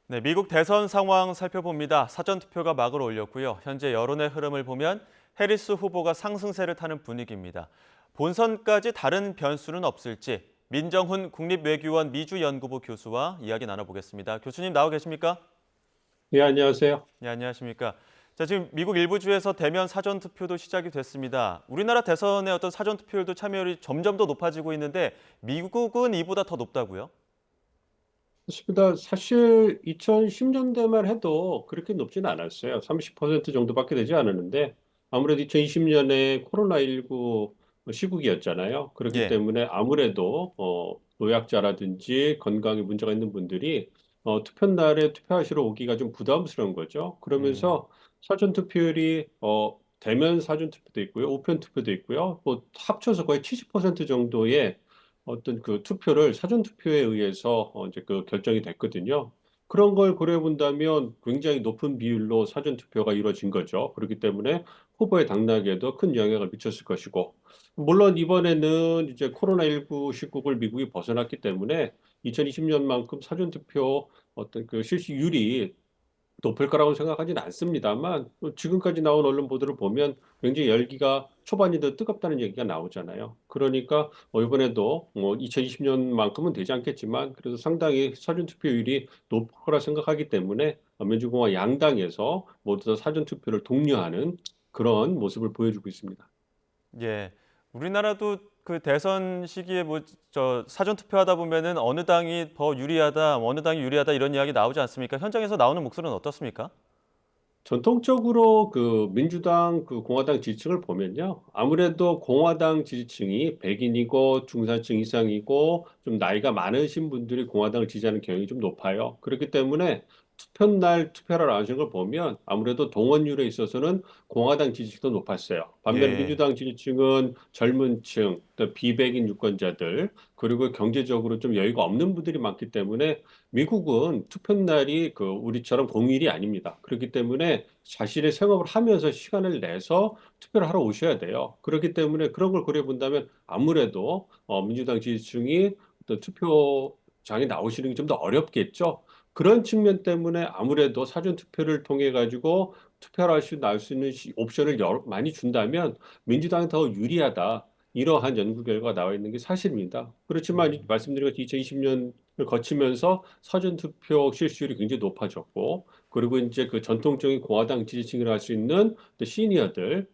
네, 미국 대선 상황 살펴봅니다. 사전투표가 막을 올렸고요. 현재 여론의 흐름을 보면 해리스 후보가 상승세를 타는 분위기입니다. 본선까지 다른 변수는 없을지 민정훈 국립외교원 미주연구부 교수와 이야기 나눠보겠습니다. 교수님 나와 계십니까? 네, 안녕하세요. 네, 안녕하십니까? 자, 지금 미국 일부 주에서 대면 사전투표도 시작이 됐습니다. 우리나라 대선의 어떤 사전투표율도 참여율이 점점 더 높아지고 있는데 미국은 이보다 더 높다고요? 그렇습니다. 사실 2010년대만 해도 그렇게 높지는 않았어요. 30% 정도밖에 되지 않았는데 아무래도 2020년에 코로나19 시국이었잖아요. 그렇기 예. 때문에 아무래도 노약자라든지 건강에 문제가 있는 분들이 투표날에 투표하시러 오기가 좀 부담스러운 거죠. 음. 그러면서 사전 투표율이 대면 사전 투표도 있고요, 우편 투표도 있고요. 뭐 합쳐서 거의 70% 정도의 어떤 그 투표를 사전 투표에 의해서 이제 그 결정이 됐거든요. 그런 걸 고려해 본다면 굉장히 높은 비율로 사전 투표가 이루어진 거죠. 그렇기 때문에 후보의 당락에도 큰 영향을 미쳤을 것이고, 물론 이번에는 이제 코로나19 시국을 미국이 벗어났기 때문에 2020년만큼 사전 투표 어떤 그 실시율이 높을 거라고 생각하지는 않습니다만 지금까지 나온 언론 보도를 보면 굉장히 열기가 초반이 더 뜨겁다는 얘기가 나오잖아요. 그러니까 이번에도 뭐 2020년만큼은 되지 않겠지만 그래도 상당히 사전 투표율이 높을 거라 생각하기 때문에 민주공화 양당에서 모두 다 사전 투표를 독려하는 그런 모습을 보여주고 있습니다. 예. 우리나라도 그 대선 시기에 뭐 사전 투표하다 보면은 어느 당이 더 유리하다, 뭐 어느 당이 유리하다 이런 이야기 나오지 않습니까? 현장에서 나오는 목소리는 어떻습니까? 전통적으로 그 민주당 그 공화당 지지층을 보면요. 아무래도 공화당 지지층이 백인이고 중산층 이상이고 좀 나이가 많으신 분들이 공화당을 지지하는 경향이 좀 높아요. 그렇기 때문에 투표날 투표를 하시는 걸 보면 아무래도 동원율에 있어서는 공화당 지지층이 더 높았어요. 반면에 예. 민주당 지지층은 젊은 층, 또 비백인 유권자들, 그리고 경제적으로 좀 여유가 없는 분들이 많기 때문에 미국은 투표날이 그 우리처럼 공휴일이 아닙니다. 그렇기 때문에 자신의 생업을 하면서 시간을 내서 투표를 하러 오셔야 돼요. 그렇기 때문에 그런 걸 고려해 본다면 아무래도 민주당 지지층이 또 투표장에 나오시는 게 좀 더 어렵겠죠. 그런 측면 때문에 아무래도 사전 투표를 통해 가지고 투표를 나올 수 있는 옵션을 많이 준다면 민주당이 더 유리하다. 이러한 연구 결과가 나와 있는 게 사실입니다. 그렇지만 음. 말씀드린 것처럼 2020년을 거치면서 사전투표 실시율이 굉장히 높아졌고, 그리고 이제 그 전통적인 공화당 지지층이라 할 수 있는 또 시니어들,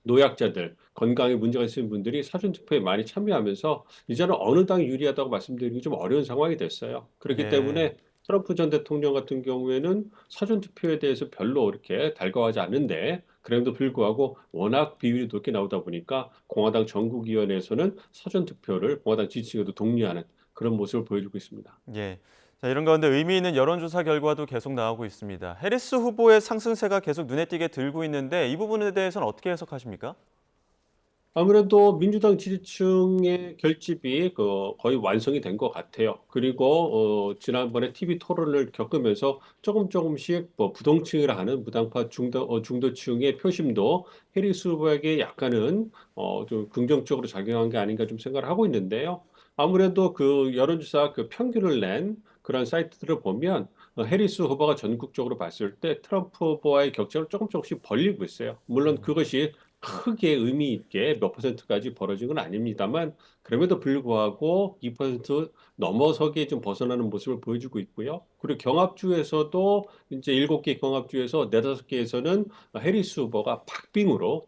노약자들, 건강에 문제가 있으신 분들이 사전투표에 많이 참여하면서 이제는 어느 당이 유리하다고 말씀드리기 좀 어려운 상황이 됐어요. 그렇기 예. 때문에 트럼프 전 대통령 같은 경우에는 사전투표에 대해서 별로 이렇게 달가워하지 않는데 그럼에도 불구하고 워낙 비율이 높게 나오다 보니까 공화당 전국위원회에서는 사전투표를 공화당 지지층에도 독려하는 그런 모습을 보여주고 있습니다. 예. 자, 이런 가운데 의미 있는 여론조사 결과도 계속 나오고 있습니다. 해리스 후보의 상승세가 계속 눈에 띄게 들고 있는데 이 부분에 대해서는 어떻게 해석하십니까? 아무래도 민주당 지지층의 결집이 거의 완성이 된 것 같아요. 그리고 지난번에 TV 토론을 겪으면서 조금씩 뭐 부동층이라 하는 무당파 중도층의 표심도 해리스 후보에게 약간은 좀 긍정적으로 작용한 게 아닌가 좀 생각을 하고 있는데요. 아무래도 그 여론조사 그 평균을 낸 그런 사이트들을 보면 해리스 후보가 전국적으로 봤을 때 트럼프 후보와의 격차를 조금씩 벌리고 있어요. 물론 음. 그것이 크게 의미 있게 몇 퍼센트까지 벌어진 건 아닙니다만 그럼에도 불구하고 2% 넘어서기에 좀 벗어나는 모습을 보여주고 있고요. 그리고 경합주에서도 이제 7개 경합주에서 4~5개에서는 해리스 후보가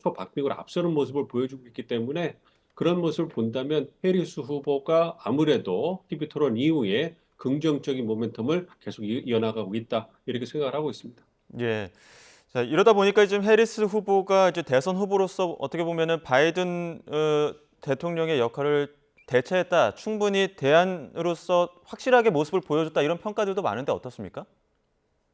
초박빙으로 앞서는 모습을 보여주고 있기 때문에 그런 모습을 본다면 해리스 후보가 아무래도 TV 토론 이후에 긍정적인 모멘텀을 계속 이어나가고 있다. 이렇게 생각을 하고 있습니다. 예. 자, 이러다 보니까 지금 해리스 후보가 이제 대선 후보로서 어떻게 보면은 바이든 대통령의 역할을 대체했다. 충분히 대안으로서 확실하게 모습을 보여줬다. 이런 평가들도 많은데 어떻습니까?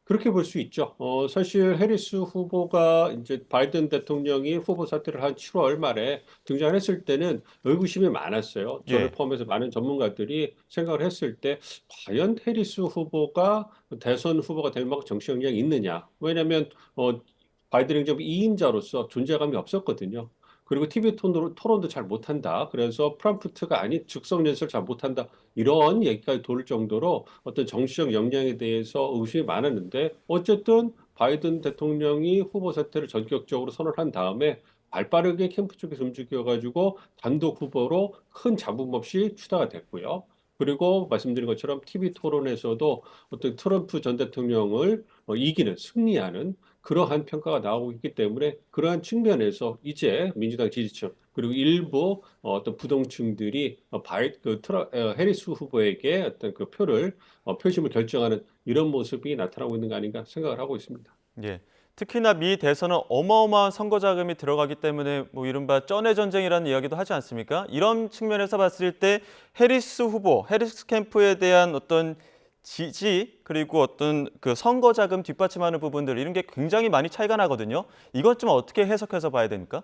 그렇게 볼 수 있죠. 사실 해리스 후보가 이제 바이든 대통령이 후보 사퇴를 한 7월 말에 등장했을 때는 의구심이 많았어요. 저를 예. 포함해서 많은 전문가들이 생각을 했을 때 과연 해리스 후보가 대선 후보가 될 만큼 정치 역량이 있느냐. 왜냐하면 바이든 행정부 2인자로서 존재감이 없었거든요. 그리고 TV 토론도 잘 못한다. 그래서 프랑크푸르트가 아닌 즉석 연설을 잘 못한다. 이런 얘기까지 돌 정도로 어떤 정치적 역량에 대해서 의심이 많았는데 어쨌든 바이든 대통령이 후보 사퇴를 전격적으로 선언한 다음에 발빠르게 캠프 쪽에서 움직여가지고 단독 후보로 큰 잡음 없이 추다가 됐고요. 그리고 말씀드린 것처럼 TV 토론에서도 어떤 트럼프 전 대통령을 이기는, 승리하는 그러한 평가가 나오고 있기 때문에 그러한 측면에서 이제 민주당 지지층 그리고 일부 어떤 부동층들이 해리스 후보에게 어떤 그 표심을 결정하는 이런 모습이 나타나고 있는 거 아닌가 생각을 하고 있습니다. 예. 특히나 미 대선은 어마어마한 선거 자금이 들어가기 때문에 뭐 이른바 쩐의 전쟁이라는 이야기도 하지 않습니까? 이런 측면에서 봤을 때 해리스 후보, 해리스 캠프에 대한 어떤 지지 그리고 어떤 그 선거 자금 뒷받침하는 부분들 이런 게 굉장히 많이 차이가 나거든요. 이것 좀 어떻게 해석해서 봐야 됩니까?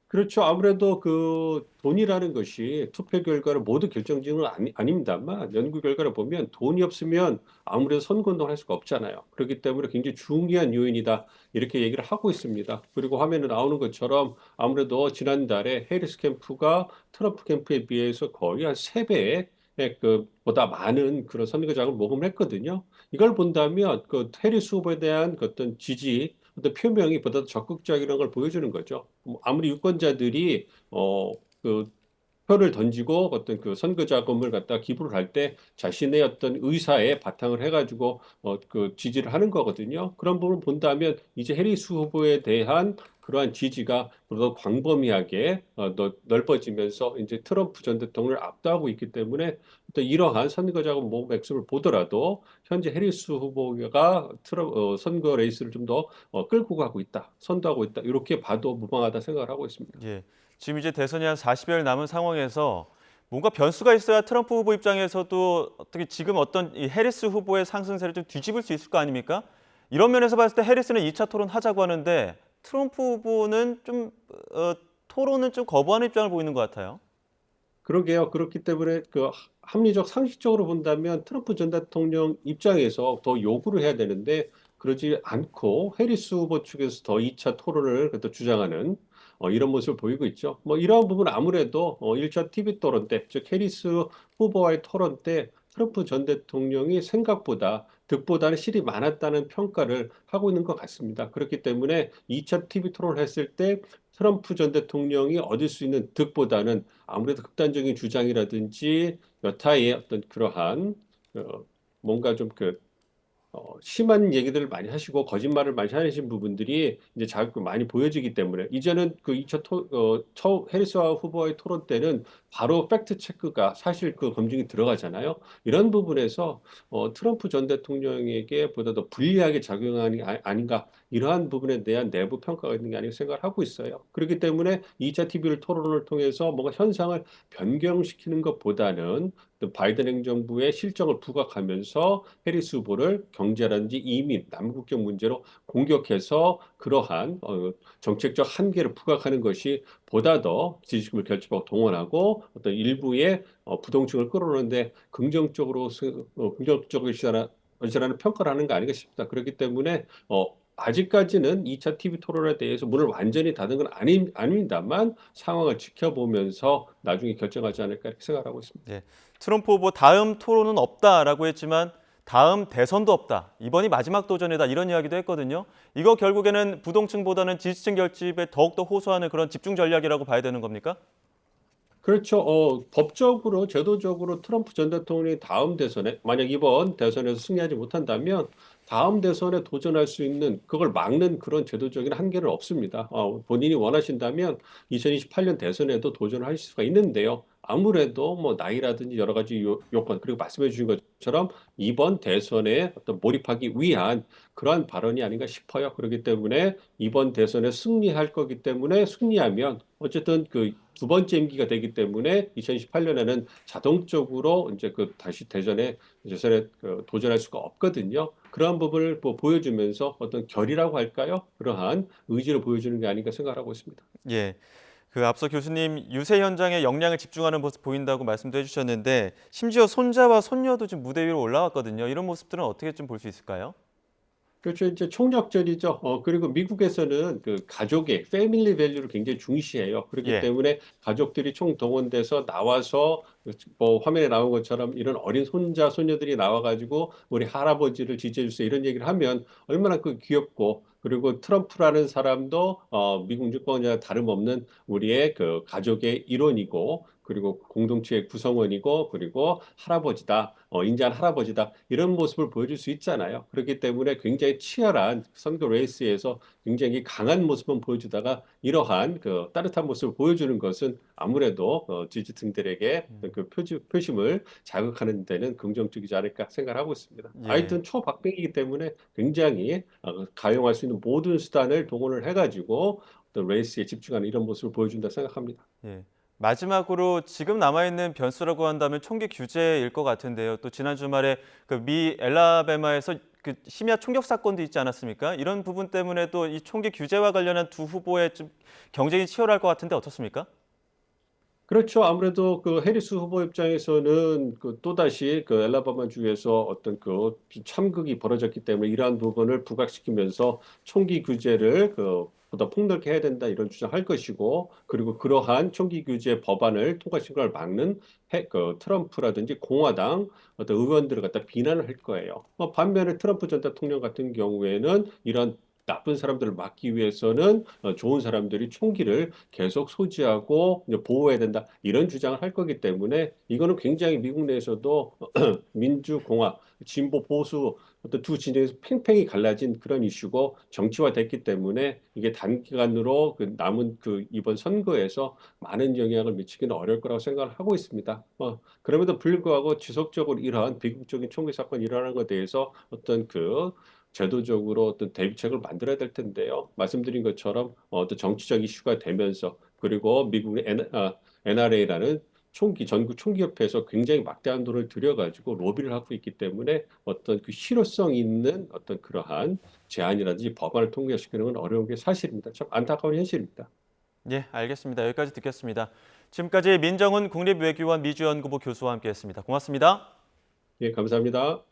그렇죠. 아무래도 그 돈이라는 것이 투표 결과를 모두 결정짓는 건 아닙니다만 연구 결과를 보면 돈이 없으면 아무래도 선거운동을 할 수가 없잖아요. 그렇기 때문에 굉장히 중요한 요인이다. 이렇게 얘기를 하고 있습니다. 그리고 화면에 나오는 것처럼 아무래도 지난달에 해리스 캠프가 트럼프 캠프에 비해서 거의 한 3배의 보다 많은 그런 선거장을 모금을 했거든요. 이걸 본다면 그 해리스 후보에 대한 그 어떤 지지 어떤 표명이 보다 더 적극적이라는 걸 보여주는 거죠. 아무리 유권자들이 그 표를 던지고 어떤 그 선거 자금을 갖다 기부를 할 때 자신의 어떤 의사에 바탕을 해가지고 그 지지를 하는 거거든요. 그런 부분을 본다면 이제 해리스 후보에 대한 그러한 지지가 더 광범위하게 넓어지면서 이제 트럼프 전 대통령을 압도하고 있기 때문에 또 이러한 선거 자금 모금 액수를 보더라도 현재 해리스 후보가 선거 레이스를 좀 더 끌고 가고 있다, 선도하고 있다 이렇게 봐도 무방하다 생각을 하고 있습니다. 예. 지금 이제 대선이 한 40여일 남은 상황에서 뭔가 변수가 있어야 트럼프 후보 입장에서도 어떻게 지금 어떤 이 해리스 후보의 상승세를 좀 뒤집을 수 있을 거 아닙니까? 이런 면에서 봤을 때 해리스는 2차 토론 하자고 하는데 트럼프 후보는 좀 토론은 좀 거부하는 입장을 보이는 것 같아요. 그러게요. 그렇기 때문에 그 합리적 상식적으로 본다면 트럼프 전 대통령 입장에서 더 요구를 해야 되는데 그러지 않고 해리스 후보 측에서 더 2차 토론을 또 주장하는 이런 모습을 보이고 있죠. 뭐 이러한 부분은 아무래도 1차 TV 토론 때, 즉 해리스 후보와의 토론 때 트럼프 전 대통령이 생각보다 득보다는 실이 많았다는 평가를 하고 있는 것 같습니다. 그렇기 때문에 2차 TV 토론을 했을 때 트럼프 전 대통령이 얻을 수 있는 득보다는 아무래도 극단적인 주장이라든지 여타의 어떤 그러한 뭔가 좀그 심한 얘기들을 많이 하시고 거짓말을 많이 하신 부분들이 이제 자꾸 많이 보여지기 때문에 이제는 그 2차 해리스와 후보와의 토론 때는 바로 팩트 체크가 사실 그 검증이 들어가잖아요. 이런 부분에서 트럼프 전 대통령에게 보다 더 불리하게 작용하는 아닌가 이러한 부분에 대한 내부 평가가 있는 게 아닌가 생각을 하고 있어요. 그렇기 때문에 2차 TV를 토론을 통해서 뭔가 현상을 변경시키는 것보다는 바이든 행정부의 실정을 부각하면서 해리스 후보를 경제라든지 이민, 남국경 문제로 공격해서 그러한 정책적 한계를 부각하는 것이 보다 더 지지층을 결집하고 동원하고 어떤 일부의 부동층을 끌어오는데 긍정적이라는 평가를 하는 거 아닌가 싶다. 그렇기 때문에 아직까지는 2차 TV 토론에 대해서 문을 완전히 닫은 건 아닙니다만 상황을 지켜보면서 나중에 결정하지 않을까 이렇게 생각하고 있습니다. 예. 트럼프 후보 다음 토론은 없다라고 했지만 다음 대선도 없다. 이번이 마지막 도전이다. 이런 이야기도 했거든요. 이거 결국에는 부동층보다는 지지층 결집에 더욱더 호소하는 그런 집중 전략이라고 봐야 되는 겁니까? 그렇죠. 법적으로, 제도적으로 트럼프 전 대통령이 다음 대선에, 만약 이번 대선에서 승리하지 못한다면 다음 대선에 도전할 수 있는, 그걸 막는 그런 제도적인 한계는 없습니다. 본인이 원하신다면 2028년 대선에도 도전을 하실 수가 있는데요. 아무래도 뭐 나이라든지 여러 가지 요건, 그리고 말씀해 주신 것처럼 이번 대선에 어떤 몰입하기 위한 그러한 발언이 아닌가 싶어요. 그렇기 때문에 이번 대선에 승리할 거기 때문에 승리하면 어쨌든 그 두 번째 임기가 되기 때문에 2028년에는 자동적으로 이제 그 다시 대선에 도전할 수가 없거든요. 그러한 부분을 뭐 보여주면서 어떤 결이라고 할까요? 그러한 의지를 보여주는 게 아닌가 생각하고 있습니다. 예. 그 앞서 교수님 유세 현장에 역량을 집중하는 모습 보인다고 말씀도 해주셨는데 심지어 손자와 손녀도 지금 무대 위로 올라왔거든요. 이런 모습들은 어떻게 좀 볼 수 있을까요? 그렇죠. 이제 총력전이죠. 그리고 미국에서는 그 가족의 패밀리 밸류를 굉장히 중시해요. 그렇기 예. 때문에 가족들이 총동원돼서 나와서 뭐 화면에 나온 것처럼 이런 어린 손자, 손녀들이 나와가지고 우리 할아버지를 지지해주세요. 이런 얘기를 하면 얼마나 그 귀엽고 그리고 트럼프라는 사람도 미국 유권자와 다름없는 우리의 그 가족의 일원이고 그리고 공동체의 구성원이고 그리고 할아버지다, 인자한 할아버지다 이런 모습을 보여줄 수 있잖아요. 그렇기 때문에 굉장히 치열한 선거 레이스에서 굉장히 강한 모습만 보여주다가 이러한 그 따뜻한 모습을 보여주는 것은 아무래도 지지층들에게 그 표심을 자극하는 데는 긍정적이지 않을까 생각하고 있습니다. 예. 하여튼 초박빙이기 때문에 굉장히 가용할 수 있는 모든 수단을 동원을 해가지고 어떤 레이스에 집중하는 이런 모습을 보여준다 생각합니다. 예. 마지막으로 지금 남아있는 변수라고 한다면 총기 규제일 것 같은데요. 또 지난 주말에 그 미 엘라베마에서 그 심야 총격 사건도 있지 않았습니까? 이런 부분 때문에도 이 총기 규제와 관련한 두 후보의 좀 경쟁이 치열할 것 같은데 어떻습니까? 그렇죠. 아무래도 그 해리스 후보 입장에서는 그 또다시 그 엘라바마 주에서 어떤 그 참극이 벌어졌기 때문에 이러한 부분을 부각시키면서 총기 규제를 그 보다 폭넓게 해야 된다 이런 주장할 것이고 그리고 그러한 총기 규제 법안을 통과시킨 걸 막는 그 트럼프라든지 공화당 어떤 의원들을 갖다 비난을 할 거예요. 반면에 트럼프 전 대통령 같은 경우에는 이런 나쁜 사람들을 막기 위해서는 좋은 사람들이 총기를 계속 소지하고 이제 보호해야 된다. 이런 주장을 할 거기 때문에 이거는 굉장히 미국 내에서도 민주공화, 진보 보수 어떤 두 진영에서 팽팽히 갈라진 그런 이슈고 정치화됐기 때문에 이게 단기간으로 그 남은 그 이번 선거에서 많은 영향을 미치기는 어려울 거라고 생각을 하고 있습니다. 그럼에도 불구하고 지속적으로 이러한 비극적인 총기 사건이 일어나는 것에 대해서 어떤 그 제도적으로 어떤 대비책을 만들어야 될 텐데요. 말씀드린 것처럼 어떤 정치적 이슈가 되면서 그리고 미국의 NRA라는 전국 총기협회에서 굉장히 막대한 돈을 들여가지고 로비를 하고 있기 때문에 어떤 그 실효성 있는 어떤 그러한 제안이라든지 법안을 통과시키는 건 어려운 게 사실입니다. 참 안타까운 현실입니다. 예, 알겠습니다. 여기까지 듣겠습니다. 지금까지 민정훈 국립외교원 미주연구부 교수와 함께했습니다. 고맙습니다. 예, 감사합니다.